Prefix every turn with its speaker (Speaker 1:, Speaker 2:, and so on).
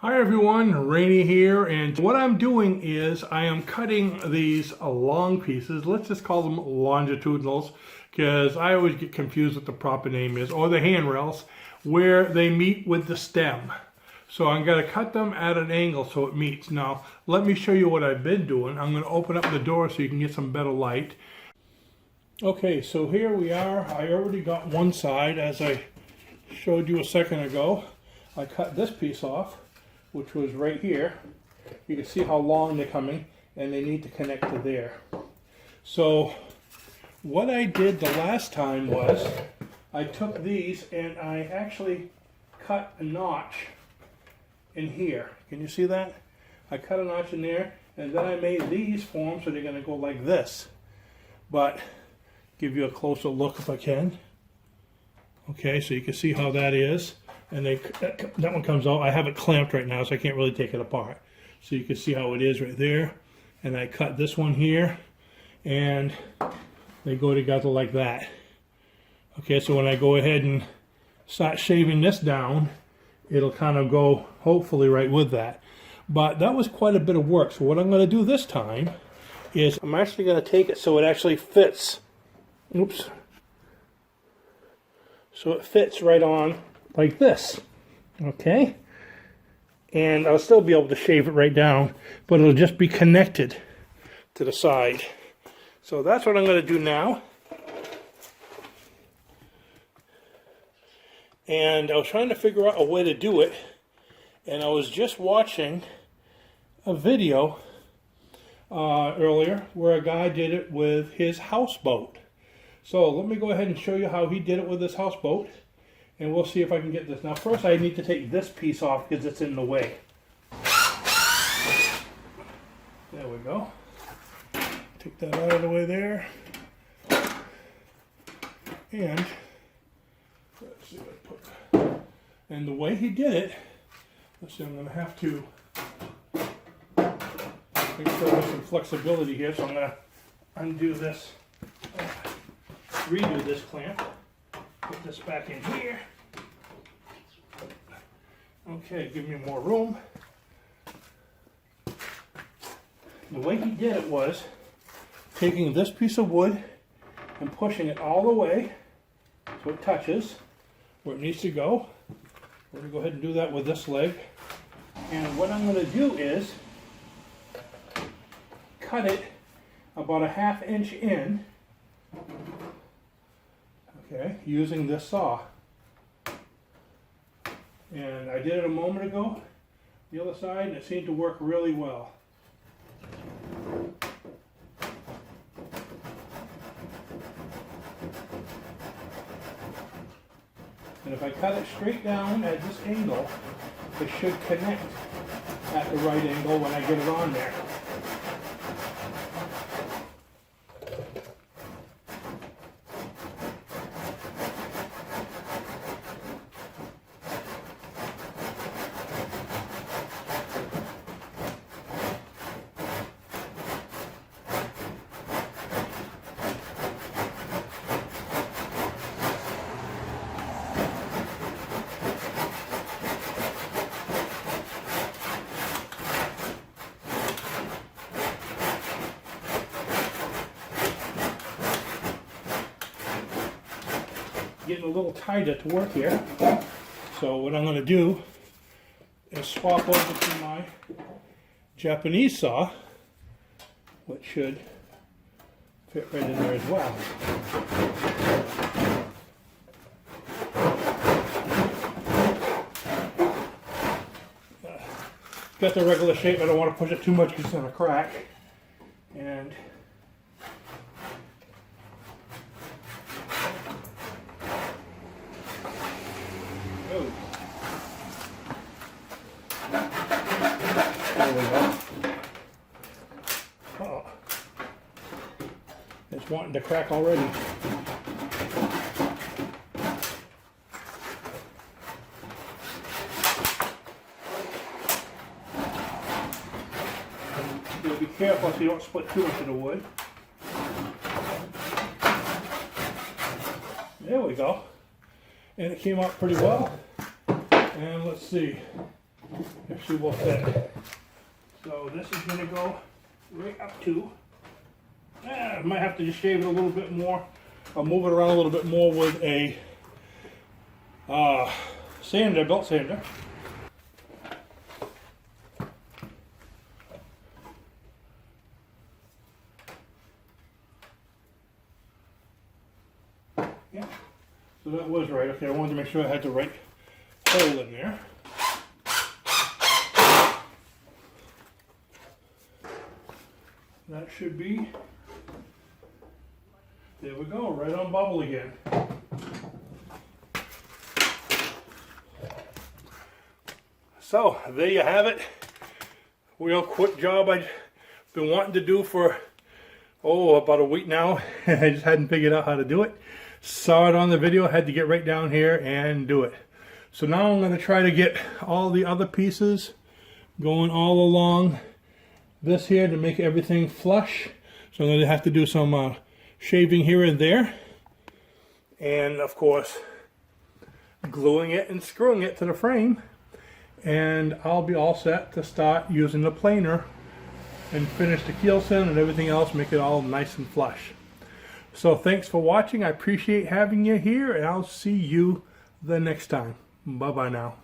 Speaker 1: Hi everyone, Rainy here, and what I'm doing is I am cutting these long pieces. Let's just call them longitudinals, because I always get confused what the proper name is, or the handrails, where they meet with the stem. So I'm going to cut them at an angle so it meets. Now, let me show you what I've been doing. I'm going to open up the door so you can get some better light. Okay, so here we are. I already got one side, as I showed you a second ago. I cut this piece off, which was right here. You can see how long they're coming, and they need to connect to there. So what I did the last time was I took these and I actually cut a notch in here. Can you see that? I cut a notch in there, and then I made these form so they're going to go like this. But give you a closer look if I can. Okay, so you can see how that is. And that one comes out. I have it clamped right now, so I can't really take it apart. So you can see how it is right there. And I cut this one here, and they go together like that. Okay, so when I go ahead and start shaving this down, it'll kind of go, hopefully, right with that. But that was quite a bit of work. So what I'm going to do this time is I'm actually going to take it so it actually fits. Oops. So it fits right on like this, okay? And I'll still be able to shave it right down, but it'll just be connected to the side. So that's what I'm going to do now. And I was trying to figure out a way to do it, and I was just watching a video earlier where a guy did it with his houseboat. So let me go ahead and show you how he did it with his houseboat. And we'll see if I can get this. Now first I need to take this piece off because it's in the way. There we go. Take that out of the way there. And let's see what I put. And the way he did it, let's see, I'm going to have to make sure there's some flexibility here. So I'm going to undo this, redo this clamp. Put this back in here. Okay, give me more room. The way he did it was taking this piece of wood and pushing it all the way so it touches where it needs to go. We're going to go ahead and do that with this leg. And what I'm going to do is cut it about a 1/2 inch in. Okay, using this saw. And I did it a moment ago, the other side, and it seemed to work really well. And if I cut it straight down at this angle, it should connect at the right angle when I get it on there. Getting a little tighter to work here. So what I'm going to do is swap over to my Japanese saw, which should fit right in there as well. Got the regular shape. I don't want to push it too much because it's going to crack. And there we go. Uh-oh. It's wanting to crack already. Be careful so you don't split too much of the wood. There we go. And it came out pretty well. And let's see. if she will fit. So this is going to go right up to, I might have to just shave it a little bit more. I'll move it around a little bit more with a sander, belt sander. Yeah, so that was right. Okay, I wanted to make sure I had the right hole in there. That should be, there we go, right on bubble again. So there you have it. Real quick job I've been wanting to do for about a week now. I just hadn't figured out how to do it. Saw it on the video, had to get right down here and do it. So now I'm going to try to get all the other pieces going all along this here to make everything flush. So I'm going to have to do some shaving here and there. And of course, gluing it and screwing it to the frame. And I'll be all set to start using the planer and finish the keelson and everything else, make it all nice and flush. So thanks for watching. I appreciate having you here, and I'll see you the next time. Bye-bye now.